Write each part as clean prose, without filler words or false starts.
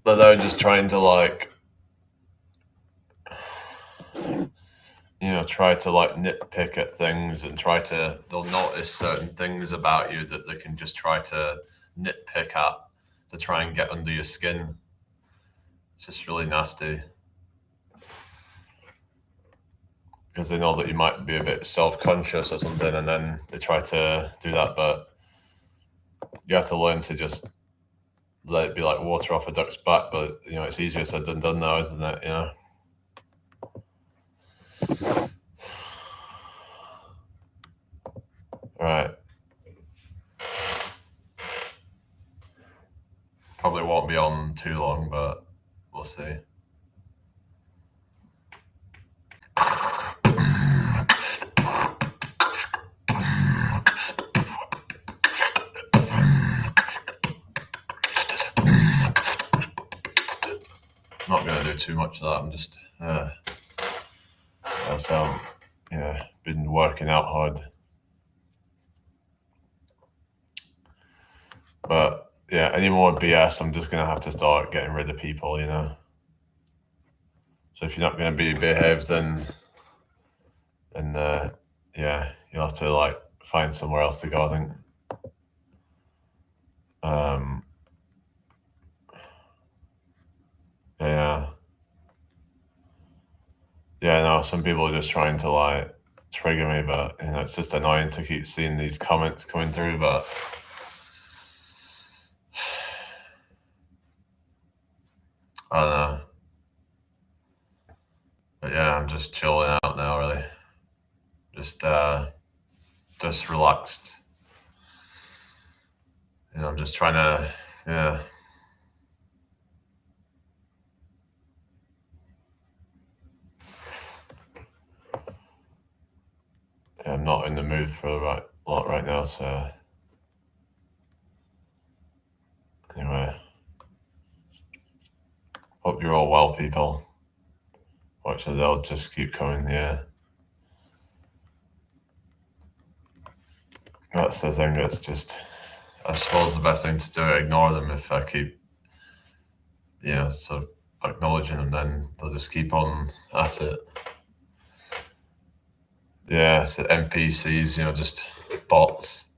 But they're just trying to like, try to like nitpick at things and they'll notice certain things about you that they can just try to nitpick at to try and get under your skin. It's just really nasty because they know that you might be a bit self-conscious or something, and then they try to do that. But you have to learn to just let it be like water off a duck's back. But it's easier said than done now, isn't it? Right. Probably won't be on too long, but we'll see. Not going to do too much of that. I'm just, been working out hard. But yeah, any more BS, I'm just going to have to start getting rid of people, So if you're not going to be behaved, then you'll have to like find somewhere else to go, I think. Yeah, no, some people are just trying to like trigger me, but it's just annoying to keep seeing these comments coming through, but I don't know. But yeah, I'm just chilling out now, really. Just relaxed. I'm just trying to, yeah. I'm not in the mood for a lot right now, so anyway. Hope you're all well, people. Actually, they'll just keep coming, yeah. That's the thing, it's just, I suppose the best thing to do is ignore them if I keep, sort of acknowledging them, then they'll just keep on at it. Yeah, it's NPCs, just bots.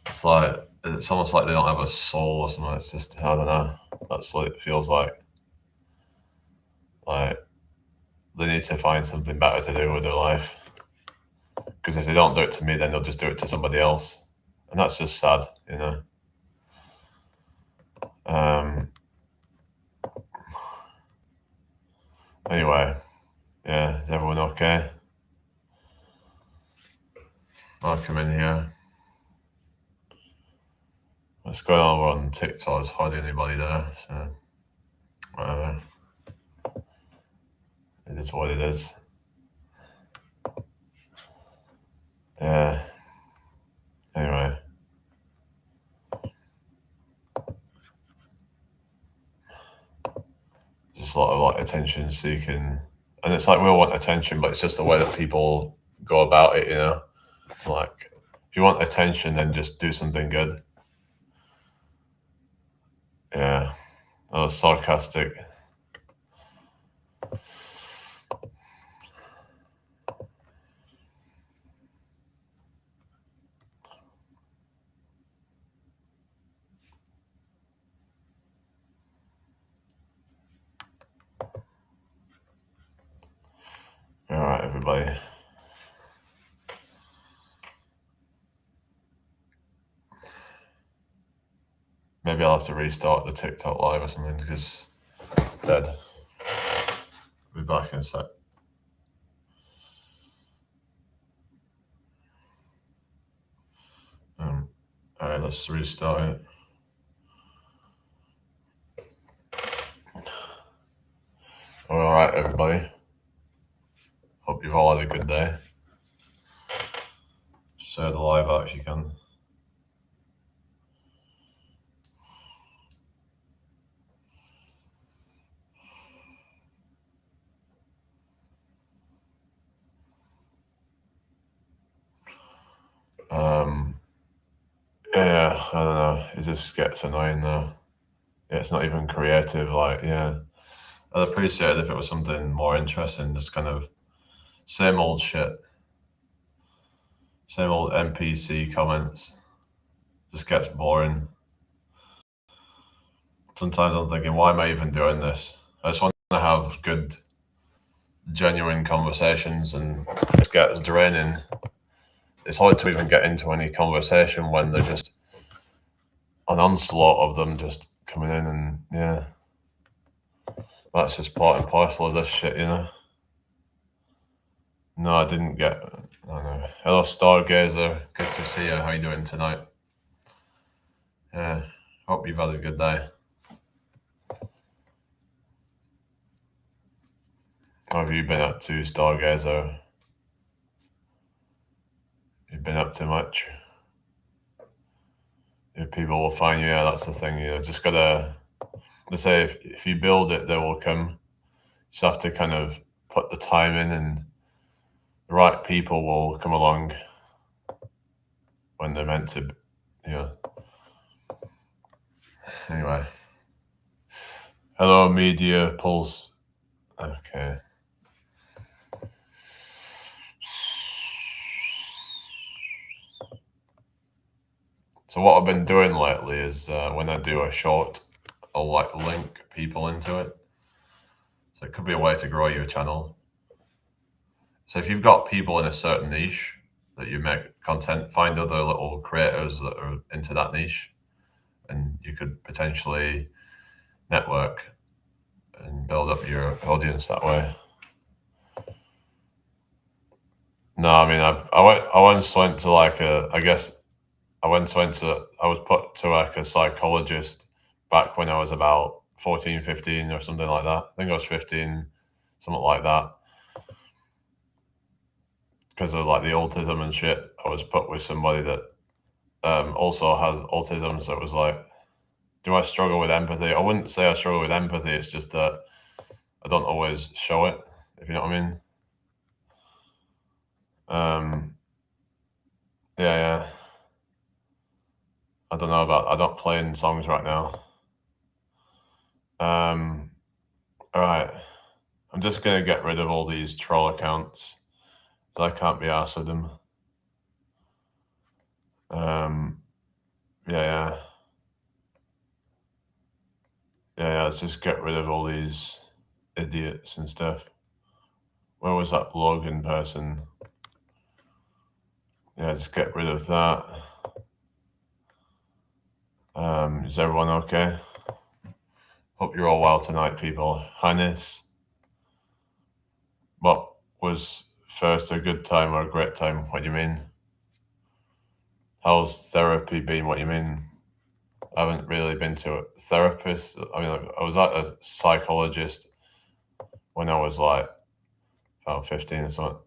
It's almost like they don't have a soul or something. It's just, I don't know. That's what it feels like. Like, they need to find something better to do with their life. Because if they don't do it to me, then they'll just do it to somebody else. And that's just sad, Anyway, yeah, is everyone okay? I'll come in here. What's going on over on TikTok? There's hardly anybody there, so whatever. It is what it is. Yeah. Anyway. Just a lot of like attention seeking. And it's like we all want attention, but it's just the way that people go about it, Like, if you want attention, then just do something good. Yeah. That was sarcastic. All right, everybody. Maybe I'll have to restart the TikTok live or something because it's dead. I'll be back in a sec. All right, let's restart it. All right, everybody. Hope you've all had a good day. Share the live out if you can. Yeah, I don't know. It just gets annoying though. Yeah, it's not even creative. Like, yeah, I'd appreciate it if it was something more interesting. Just kind of same old shit, same old NPC comments. Just gets boring. Sometimes I'm thinking, why am I even doing this? I just want to have good, genuine conversations, and it gets draining. It's hard to even get into any conversation when there's just an onslaught of them just coming in, and yeah, that's just part and parcel of this shit, you know. No, I didn't get. I don't know. Hello, Stargazer. Good to see you. How you doing tonight? Yeah, hope you've had a good day. What have you been up to, Stargazer? You've been up to much? If people will find you, yeah, that's the thing. You know, just gotta. They say if you build it, they will come. You just have to kind of put the time in, and the right people will come along when they're meant to. You know. Anyway, hello, Media Pulse. Okay. So what I've been doing lately is when I do a short, I'll like link people into it. So it could be a way to grow your channel. So if you've got people in a certain niche that you make content, find other little creators that are into that niche, and you could potentially network and build up your audience that way. No, I mean I once went to like a I guess I was put to like a psychologist back when I was about 14, 15 or something like that. I think I was 15, something like that. Because of like the autism and shit, I was put with somebody that also has autism. So it was like, do I struggle with empathy? I wouldn't say I struggle with empathy. It's just that I don't always show it, if you know what I mean. Um, yeah, yeah. I don't know about. I don't play in songs right now. Um, all right. I'm just gonna get rid of all these troll accounts, so I can't be arsed with them. Yeah, yeah, yeah. Let's just get rid of all these idiots and stuff. Where was that Logan person? Yeah, just get rid of that. Is everyone okay? Hope you're all well tonight, people. Hannes, what was first a good time or a great time? What do you mean? How's therapy been? What do you mean? I haven't really been to a therapist. I mean, I was at a psychologist when I was like about 15 or something,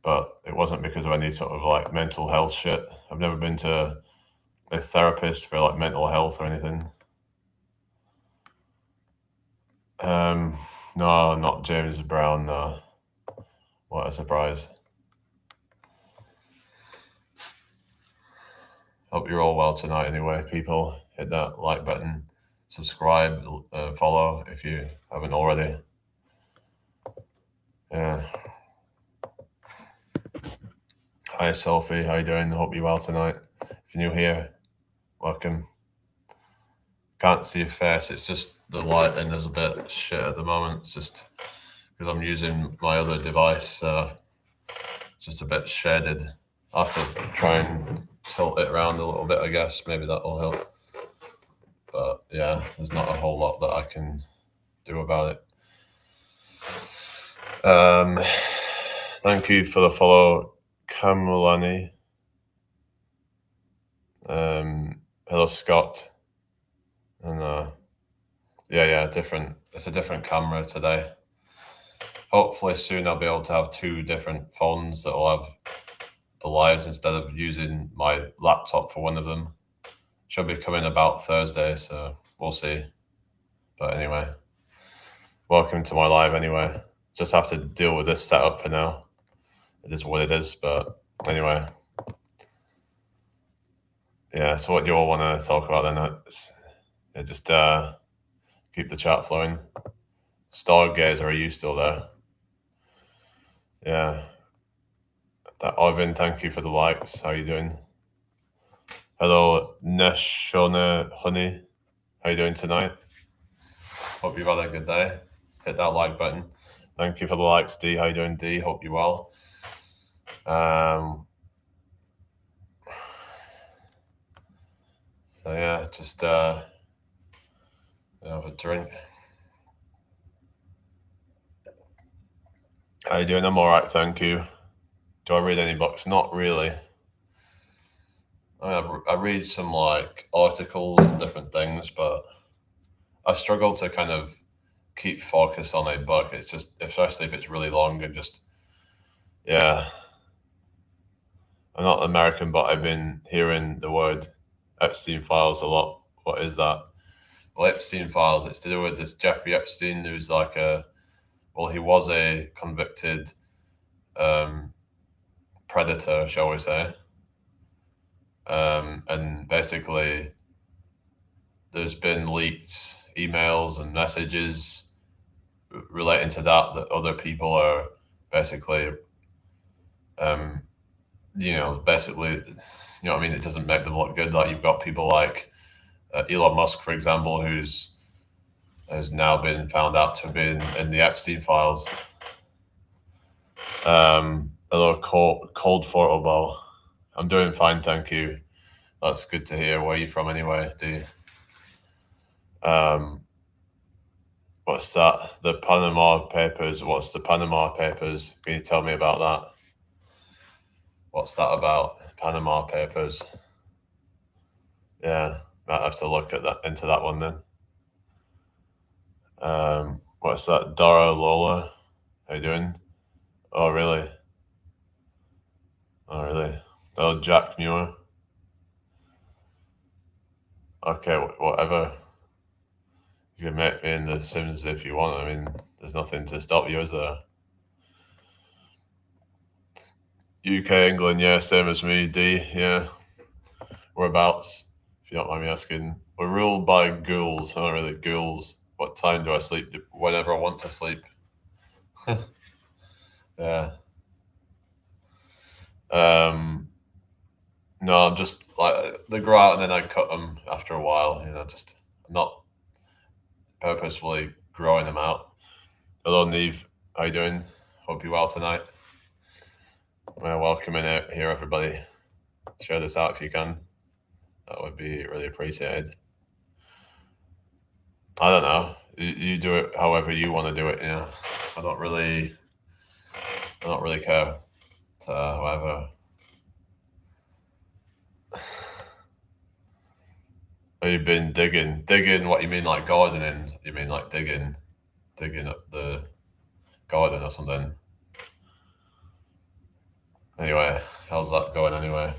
but it wasn't because of any sort of like mental health shit. I've never been to a therapist for like mental health or anything. No, not James Brown. No. What a surprise. Hope you're all well tonight anyway, people. Hit that like button, subscribe, follow if you haven't already. Yeah. Hi, Sophie. How you doing? Hope you're well tonight. If you're new here, welcome. Can't see your face. It's just the lighting is a bit shit at the moment. It's just because I'm using my other device. It's just a bit shaded. I'll have to try and tilt it around a little bit, I guess. Maybe that will help. But yeah, there's not a whole lot that I can do about it. Thank you for the follow, Kamulani. Hello, Scott. And yeah, different. It's a different camera today. Hopefully soon I'll be able to have two different phones that will have the lives instead of using my laptop for one of them. Should be coming about Thursday, so we'll see. But anyway, welcome to my live anyway. Just have to deal with this setup for now. It is what it is, but anyway. Yeah, so what do you all want to talk about then? just keep the chat flowing. Stargazer, are you still there? Yeah. Ivan, thank you for the likes. How you doing? Hello, Neshona Honey. How you doing tonight? Hope you've had a good day. Hit that like button. Thank you for the likes, D. How you doing, D? Hope you're well. So yeah, just have a drink. How you doing? I'm all right, thank you. Do I read any books? Not really. I read some like articles and different things, but I struggle to kind of keep focused on a book. It's just, especially if it's really long, and just, yeah. I'm not American, but I've been hearing the word Epstein files a lot. What is that? Well, Epstein files, it's to do with this Jeffrey Epstein, who's like he was a convicted predator, shall we say. And basically, there's been leaked emails and messages relating to that other people are basically, basically, what I mean? It doesn't make them look good. Like you've got people like Elon Musk, for example, has now been found out to have been in the Epstein files. A little cold photo ball. I'm doing fine, thank you. That's good to hear. Where are you from anyway? What's that? The Panama Papers. What's the Panama Papers? Can you tell me about that? What's that about? Panama Papers. Yeah, might have to look at that into that one then. What's that? Dara Lola. How you doing? Oh really? Oh really? Oh, Jack Muir. Okay, whatever. You can make me in The Sims if you want. I mean, there's nothing to stop you, is there? UK, England, yeah, same as me. D, yeah. Whereabouts? If you don't mind me asking. We're ruled by ghouls. Oh, really? Ghouls. What time do I sleep? Whenever I want to sleep. Yeah. No, I'm just like they grow out and then I cut them after a while. Just not purposefully growing them out. Hello, Neve. How you doing? Hope you're well tonight. Welcome in here, everybody. Share this out if you can. That would be really appreciated. I don't know. You do it however you want to do it. I don't really care. However, have you been digging? Digging? What you mean, like gardening? You mean like digging up the garden or something? Anyway, how's that going? Anyway,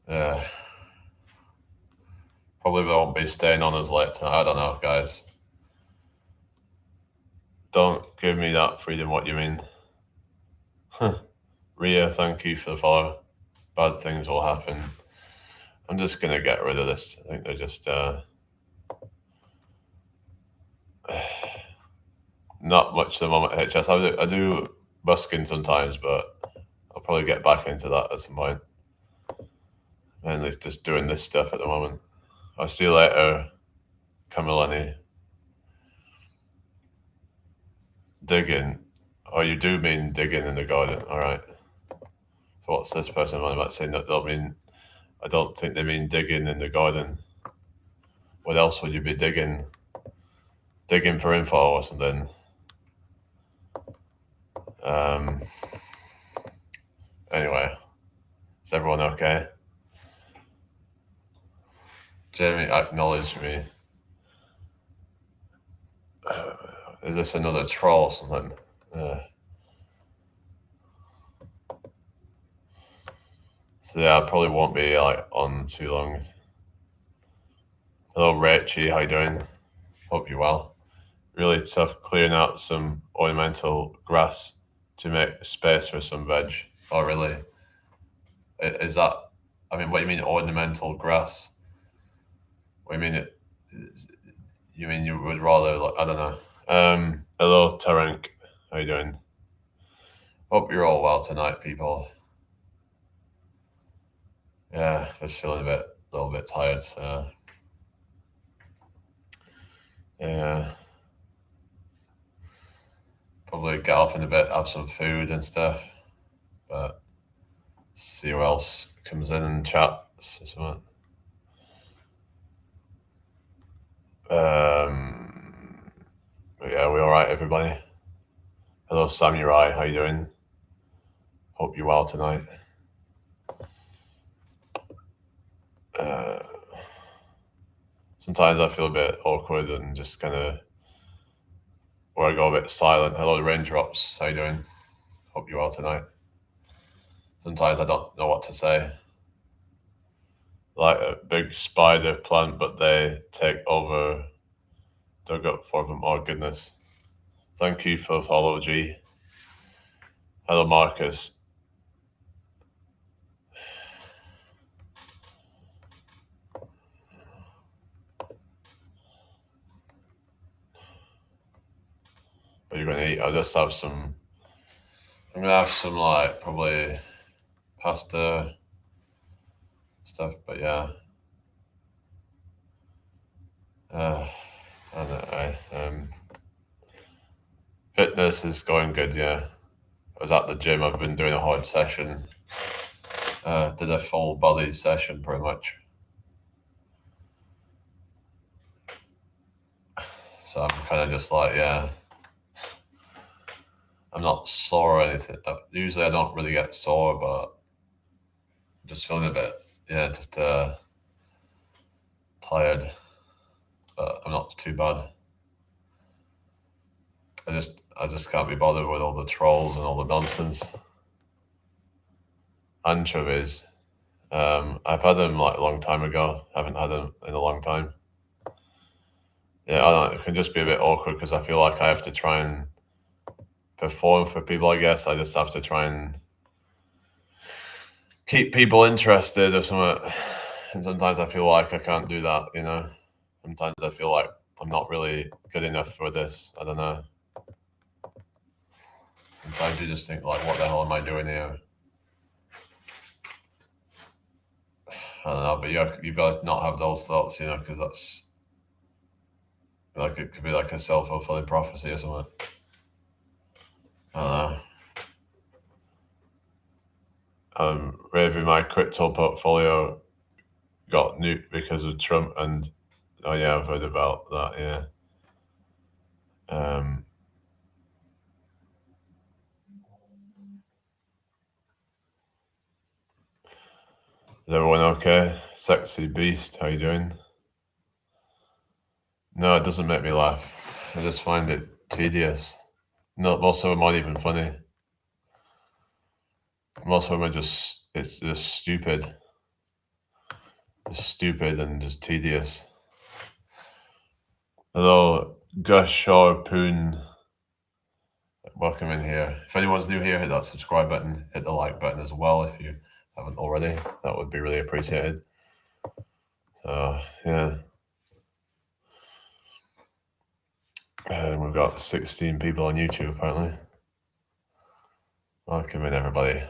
yeah. Probably won't be staying on as late tonight. I don't know, guys. Don't give me that freedom. What you mean? Ria, thank you for the follow. Bad things will happen. I'm just gonna get rid of this. I think they're just not much at the moment. HS. I do busking sometimes, but I'll probably get back into that at some point. Mainly just doing this stuff at the moment. I'll see you later, Camillani. Digging. Oh, you do mean digging in the garden. All right. So what's this person about saying that? I don't think they mean digging in the garden. What else would you be digging? Digging for info or something. Anyway, is everyone okay? Jamie acknowledged me. Is this another troll or something? So yeah, I probably won't be on too long. Hello, Rachie. How you doing? Hope you're well. Really tough clearing out some ornamental grass to make space for some veg. Oh, really? Is that? I mean, what do you mean ornamental grass? What do you mean it? You mean you would rather like I don't know. Hello, Tarank. How you doing? Hope you're all well tonight, people. Yeah, just feeling a little bit tired. So yeah, probably get off in a bit, have some food and stuff, but see who else comes in and chats or something. But yeah, we all right, everybody. Hello, Samurai. How you doing? Hope you're well tonight. Uh, Sometimes I feel a bit awkward and just kind of, or I go a bit silent. Hello, Raindrops. How you doing? Hope you're well tonight. Sometimes I don't know what to say. Like a big spider plant, but they take over. Dug up for them. Oh, goodness. Thank you for the follow, G. Hello, Marcus. What are you going to eat? I'll just have some. I'm going to have some, like, probably pasta stuff, but yeah. I don't know. Fitness is going good, yeah. I was at the gym. I've been doing a hard session. Did a full body session pretty much. So I'm kind of just like, yeah. I'm not sore or anything. Usually I don't really get sore, but I'm just feeling a bit, yeah, just tired. But I'm not too bad. I just can't be bothered with all the trolls and all the nonsense. Anchovies. I've had them like a long time ago. Haven't had them in a long time. Yeah, I don't know. It can just be a bit awkward because I feel like I have to try and perform for people. I guess I just have to try and keep people interested or something. And sometimes I feel like I can't do that. Sometimes I feel like I'm not really good enough for this. I don't know. Sometimes you just think like, what the hell am I doing here? I don't know, but you guys not have those thoughts, because that's like it could be like a self-fulfilling prophecy or something. I don't know. Raving my crypto portfolio got nuked because of Trump, and oh yeah, I've heard about that. Yeah. Is everyone okay? Sexy beast, how you doing? No, it doesn't make me laugh. I just find it tedious. No, most of them aren't even funny. Most of them are it's just stupid. Just stupid and just tedious. Hello, Gushar Poon. Welcome in here. If anyone's new here, hit that subscribe button, hit the like button as well if you haven't already. That would be really appreciated. So, yeah. And we've got 16 people on YouTube, apparently. Welcome in, everybody.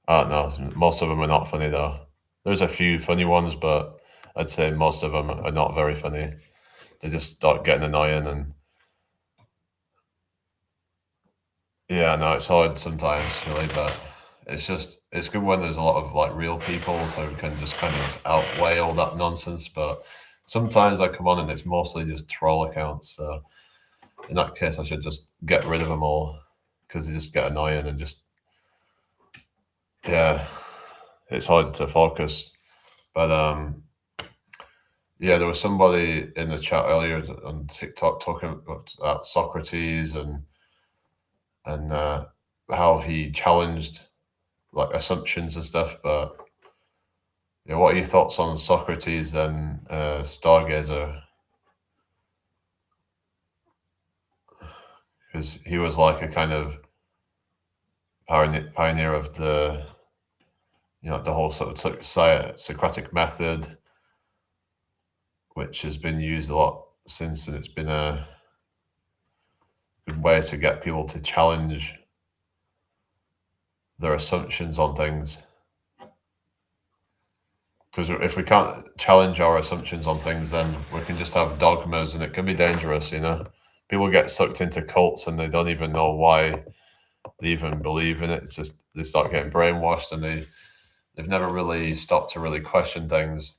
No, most of them are not funny, though. There's a few funny ones, but I'd say most of them are not very funny. They just start getting annoying, and yeah, no, it's hard sometimes, really, but it's good when there's a lot of like real people who can just kind of outweigh all that nonsense. But sometimes I come on and it's mostly just troll accounts. So in that case, I should just get rid of them all because they just get annoying and just yeah, it's hard to focus. But yeah, there was somebody in the chat earlier on TikTok talking about Socrates and how he challenged like assumptions and stuff. But yeah, what are your thoughts on Socrates and Stargazer? Because he was like a kind of pioneer of the the whole sort of Socratic method. which has been used a lot since, and it's been a good way to get people to challenge their assumptions on things. Because if we can't challenge our assumptions on things, then we can just have dogmas, and it can be dangerous. People get sucked into cults and they don't even know why they even believe in it. It's just they start getting brainwashed, and they've never really stopped to really question things.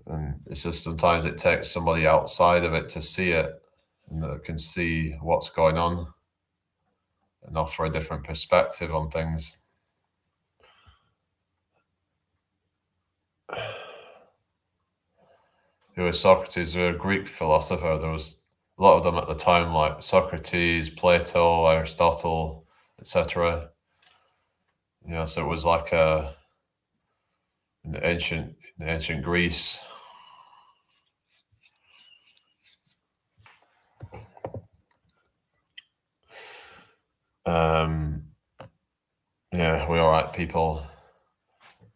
And it's just sometimes it takes somebody outside of it to see it, and that can see what's going on and offer a different perspective on things. Who was Socrates? A Greek philosopher. There was a lot of them at the time, like Socrates, Plato, Aristotle, etc. So it was like in ancient Greece. Yeah, we all right, people.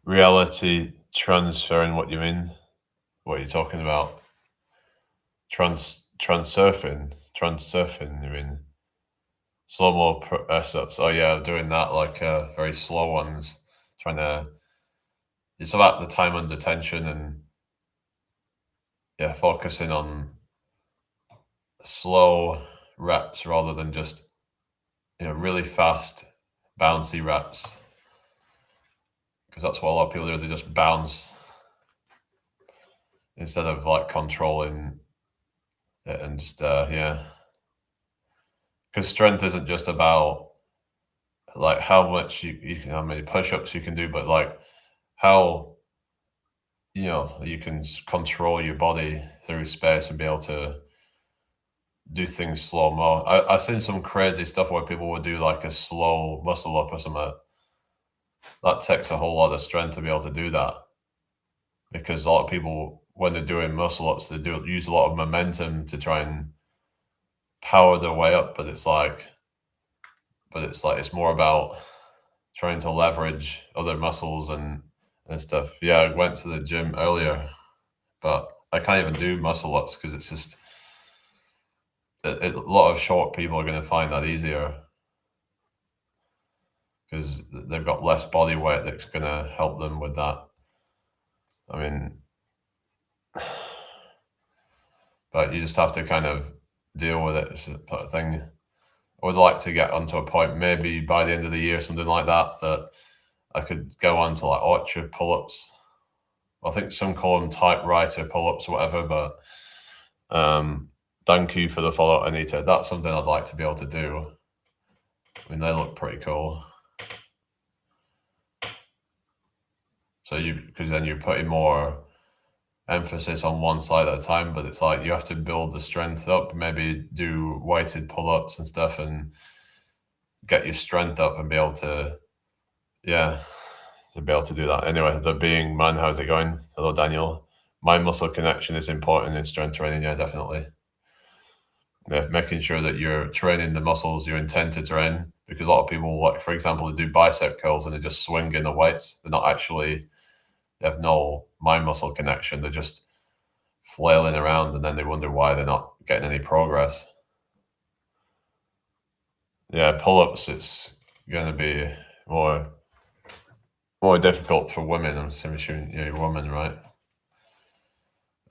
Reality transferring. What you mean? What are you talking about? Transurfing. You mean slow mo press ups? Oh yeah, doing that like very slow ones. Trying to. It's about the time under tension and focusing on slow reps rather than just really fast bouncy reps, because that's what a lot of people do. They just bounce instead of like controlling it and just because strength isn't just about like how much you can, how many push-ups you can do, but like how you can control your body through space and be able to do things slow mo. I've seen some crazy stuff where people would do like a slow muscle up or something. That takes a whole lot of strength to be able to do that, because a lot of people, when they're doing muscle ups, they do use a lot of momentum to try and power their way up. But it's like it's more about trying to leverage other muscles and stuff. Yeah, I went to the gym earlier, but I can't even do muscle ups because it's just a lot of short people are going to find that easier because they've got less body weight that's going to help them with that. I mean, but you just have to kind of deal with it, sort of thing. I would like to get onto a point, maybe by the end of the year, something like that I could go on to like orchard pull-ups. I think some call them typewriter pull-ups or whatever, but thank you for the follow, Anita. That's something I'd like to be able to do. I mean, they look pretty cool. So because then you're putting more emphasis on one side at a time, but it's like you have to build the strength up, maybe do weighted pull-ups and stuff and get your strength up and be able to, to be able to do that. Anyway, the being man, how's it going? Hello, Daniel. Mind muscle connection is important in strength training. Yeah, definitely. Yeah, making sure that you're training the muscles you intend to train, because a lot of people, like for example, they do bicep curls and they just swing in the weights. They're not actually, they have no mind muscle connection. They're just flailing around, and then they wonder why they're not getting any progress. Yeah, pull-ups, it's going to be more difficult for women. I'm assuming you're a woman, right?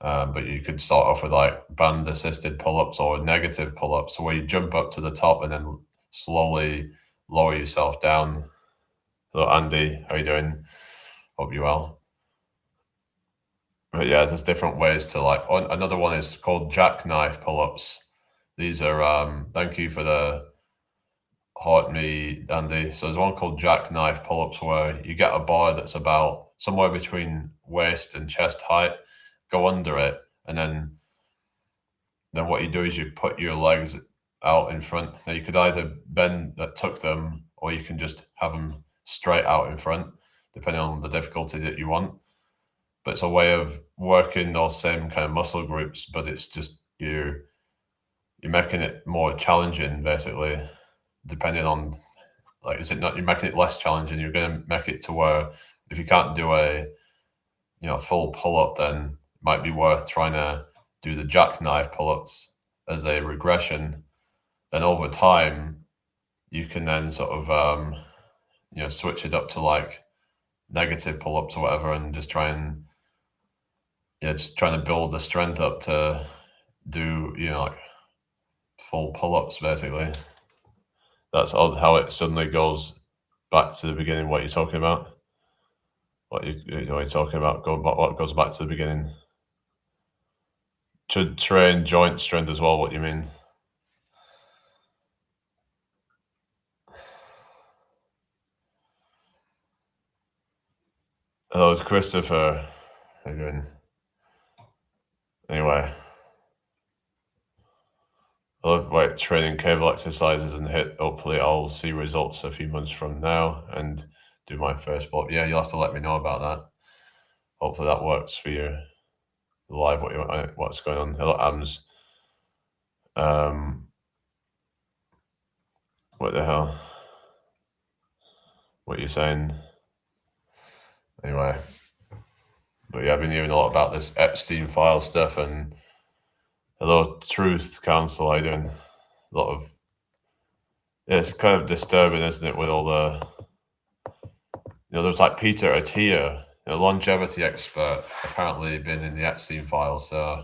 But you could start off with like band assisted pull-ups or negative pull-ups, where you jump up to the top and then slowly lower yourself down. Hello, Andy. How you doing? Hope you're well. But yeah, there's different ways to like. Another one is called jackknife pull-ups. These are thank you for the heart me, Andy. So there's one called jackknife pull-ups where you get a bar that's about somewhere between waist and chest height, go under it, and then what you do is you put your legs out in front. Now you could either tuck them, or you can just have them straight out in front, depending on the difficulty that you want. But it's a way of working those same kind of muscle groups, but it's just you're making it more challenging, basically, depending on like, is it not, you're making it less challenging. You're going to make it to where if you can't do a full pull-up, then it might be worth trying to do the jackknife pull-ups as a regression. Then over time, you can then sort of switch it up to like negative pull-ups or whatever, and just trying to build the strength up to do like full pull-ups basically. That's how it suddenly goes back to the beginning. What you're talking about? What you're talking about? What goes back to the beginning? To train joint strength as well. What you mean? Hello, it's Christopher. How you doing? Anyway, I love like training cable exercises and hopefully I'll see results a few months from now and do my first bulk. Yeah, you'll have to let me know about that. Hopefully that works for you live. What's going on? Hello, Ams. What the hell? What are you saying? Anyway, but yeah, I've been hearing a lot about this Epstein file stuff. And hello, Truth Council. How you doing? A lot of it's kind of disturbing, isn't it? With all the there's like Peter Attia, a longevity expert, apparently been in the Epstein files. So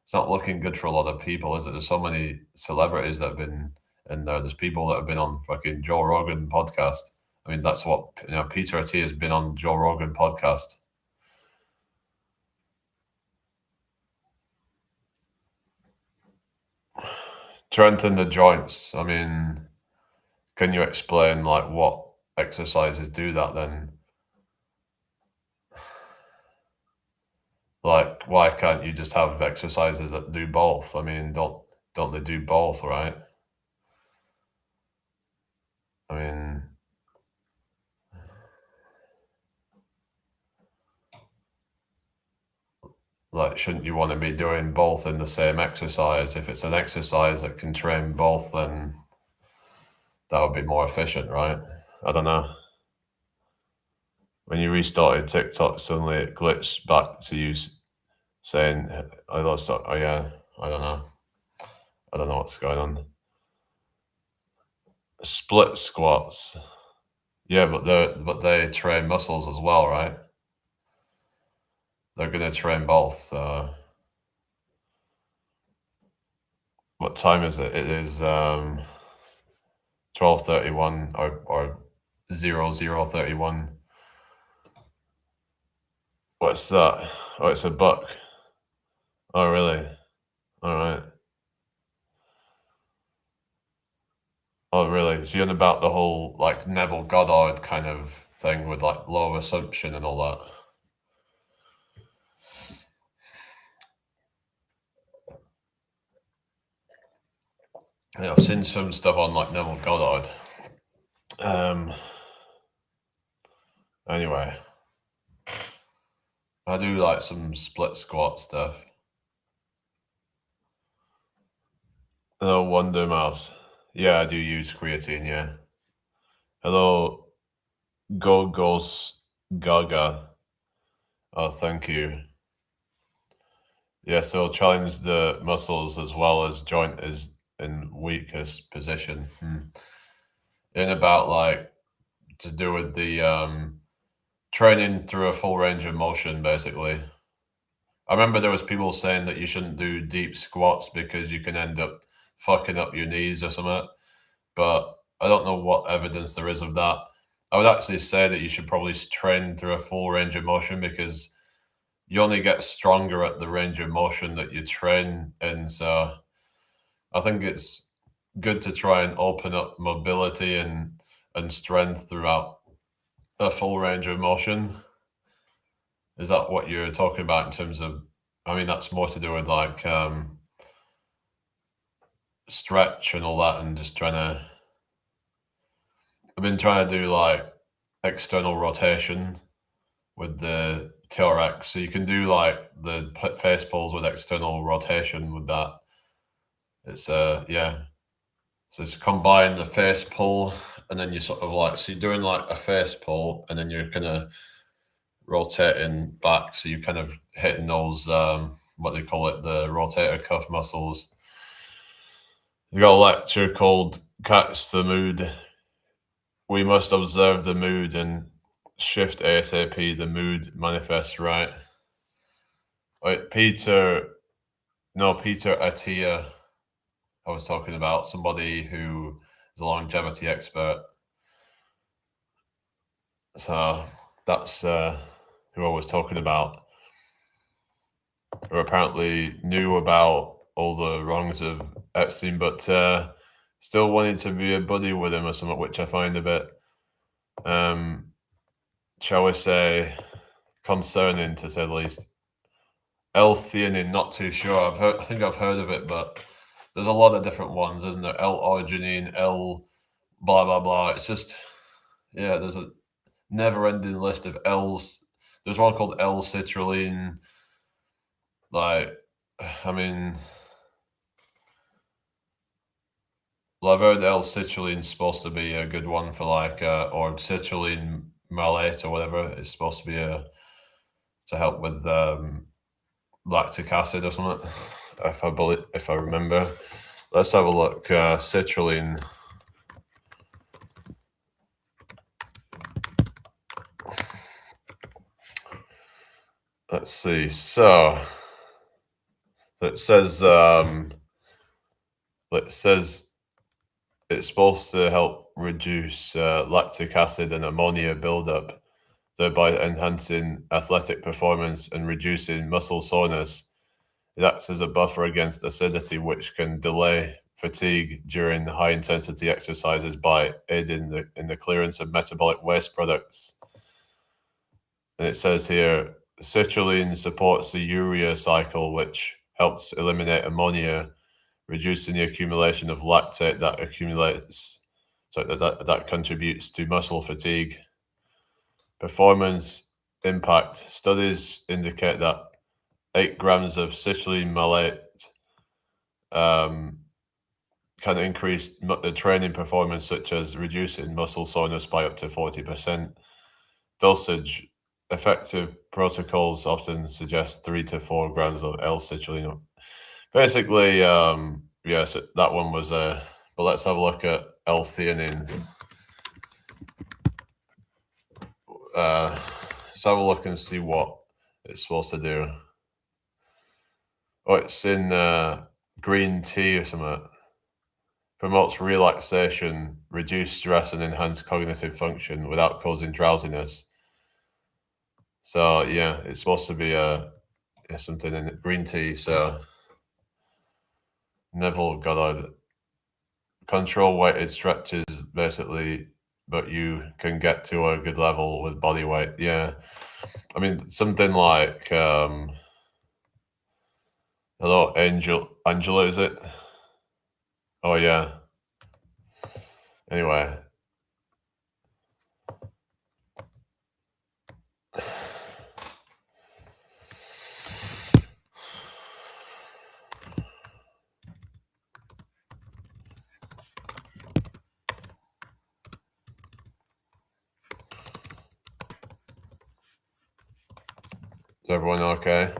it's not looking good for a lot of people, is it? There's so many celebrities that have been in there. There's people that have been on fucking Joe Rogan podcast. I mean, that's what Peter Attia has been on Joe Rogan podcast. Strengthen the joints. I mean, can you explain like what exercises do that then? Like, why can't you just have exercises that do both? I mean, don't they do both, right? I mean, like, shouldn't you want to be doing both in the same exercise? If it's an exercise that can train both, then that would be more efficient, right? I don't know. When you restarted TikTok, suddenly it glitched back to you saying, I lost it. Oh, yeah, I don't know. I don't know what's going on. Split squats. Yeah, but they train muscles as well, right? They're going to train both. So what time is it? It is 12:31 or 00:31. What's that? Oh, it's a buck. Oh, really? All right. Oh, really? So you're on about the whole like Neville Goddard kind of thing with like law of assumption and all that. Yeah, I've seen some stuff on like Neville Goddard. Anyway, I do like some split squat stuff. Hello, Wonder Mouse. Yeah, I do use creatine, yeah. Hello, Gogos Gaga. Oh, thank you. Yeah, so challenge the muscles as well as joint is in weakest position. In about like to do with the training through a full range of motion, basically. I remember there was people saying that you shouldn't do deep squats because you can end up fucking up your knees or something. But I don't know what evidence there is of that. I would actually say that you should probably train through a full range of motion because you only get stronger at the range of motion that you train in. So I think it's good to try and open up mobility and strength throughout a full range of motion. Is that what you're talking about in terms of? I mean, that's more to do with like stretch and all that, and just trying to. I've been trying to do like external rotation with the TRX, so you can do like the face pulls with external rotation with that. It's yeah. So it's combine the face pull, and then you sort of like, so you're doing like a face pull, and then you're kind of rotating back, so you're kind of hitting those what do you call it, the rotator cuff muscles. You got a lecture called "Catch the Mood." We must observe the mood and shift ASAP. The mood manifests right. Wait, Peter Attia. I was talking about somebody who is a longevity expert. So that's who I was talking about, who apparently knew about all the wrongs of Epstein, but still wanted to be a buddy with him or something, which I find a bit, shall we say, concerning to say the least. L-theanine, not too sure. I think I've heard of it, but there's a lot of different ones, isn't there? L-arginine, L blah blah blah. It's just, yeah, there's a never-ending list of L's. There's one called L-citrulline. Like, I mean, well, I've heard L-citrulline is supposed to be a good one for like, or citrulline malate or whatever. It's supposed to be to help with lactic acid or something. If I remember. Let's have a look. Citrulline. Let's see. So it says it's supposed to help reduce lactic acid and ammonia buildup, thereby enhancing athletic performance and reducing muscle soreness. It acts as a buffer against acidity, which can delay fatigue during high-intensity exercises by aiding in the clearance of metabolic waste products. And it says here, citrulline supports the urea cycle, which helps eliminate ammonia, reducing the accumulation of lactate that contributes to muscle fatigue. Performance impact studies indicate that 8 grams of citrulline malate can increase training performance, such as reducing muscle soreness by up to 40%. Dosage. Effective protocols often suggest 3 to 4 grams of L-citrulline. Basically, yes, that one was but let's have a look at L-theanine. Let's have a look and see what it's supposed to do. Oh, it's in green tea or something. Promotes relaxation, reduce stress, and enhance cognitive function without causing drowsiness. So yeah, it's supposed to be something in green tea. So Neville Goddard, control weighted stretches basically, but you can get to a good level with body weight. Yeah, I mean something like hello, Angela, is it? Oh yeah. Anyway. Is everyone okay?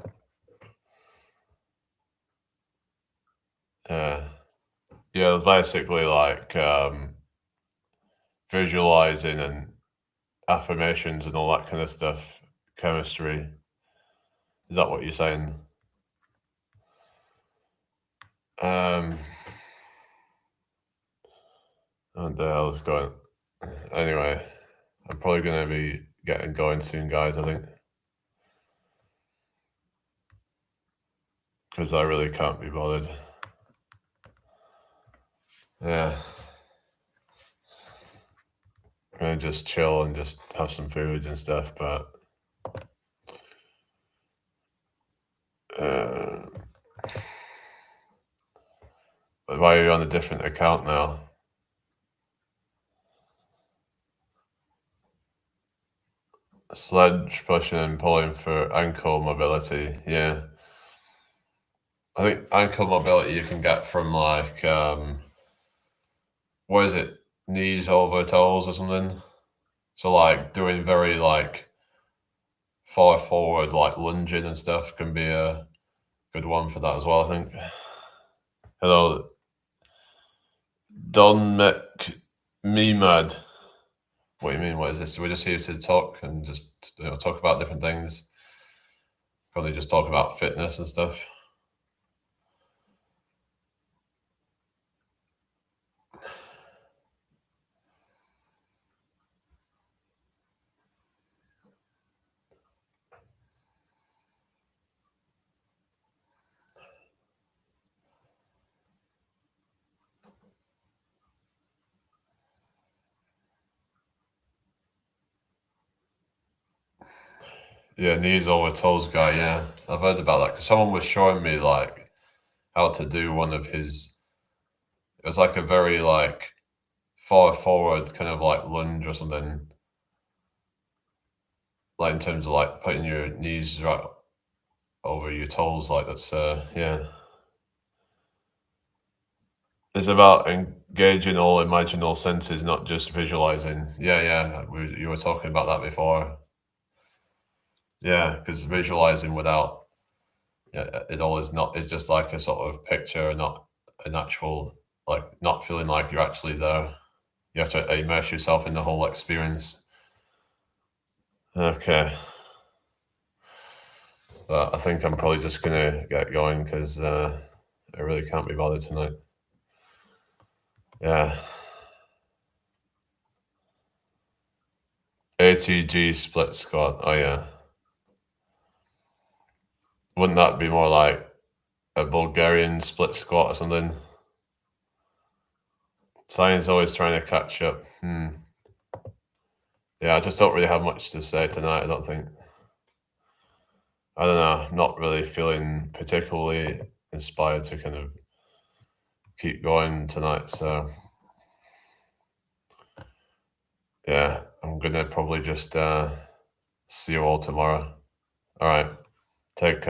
Yeah, basically like visualizing and affirmations and all that kind of stuff. Chemistry. Is that what you're saying? What the hell is going? Anyway, I'm probably gonna be getting going soon, guys. I think because I really can't be bothered. Yeah, I'm gonna just chill and just have some foods and stuff. But why are you on a different account now? Sledge pushing and pulling for ankle mobility. Yeah, I think ankle mobility you can get from like what is it, knees over toes or something. So like doing very like far forward, like lunging and stuff, can be a good one for that as well, I think. Hello, don't make me mad. What do you mean? What is this? We're just here to talk and just talk about different things. Probably just talk about fitness and stuff. Yeah, knees over toes guy. Yeah, I've heard about that because someone was showing me like how to do one of his. It was like a very like far forward kind of like lunge or something, like in terms of like putting your knees right over your toes. Like that's yeah. It's about engaging all imaginal senses, not just visualizing. Yeah, yeah. You were talking about that before. Yeah, because visualizing without it all is not. It's just like a sort of picture, not an actual like not feeling like you're actually there. You have to immerse yourself in the whole experience. Okay, but I think I'm probably just gonna get going because I really can't be bothered tonight. Yeah, ATG split squat. Oh yeah, wouldn't that be more like a Bulgarian split squat or something? Science always trying to catch up. Yeah, I just don't really have much to say tonight. I don't think. I don't know. I'm not really feeling particularly inspired to kind of keep going tonight. So yeah, I'm gonna probably just see you all tomorrow. All right, take care.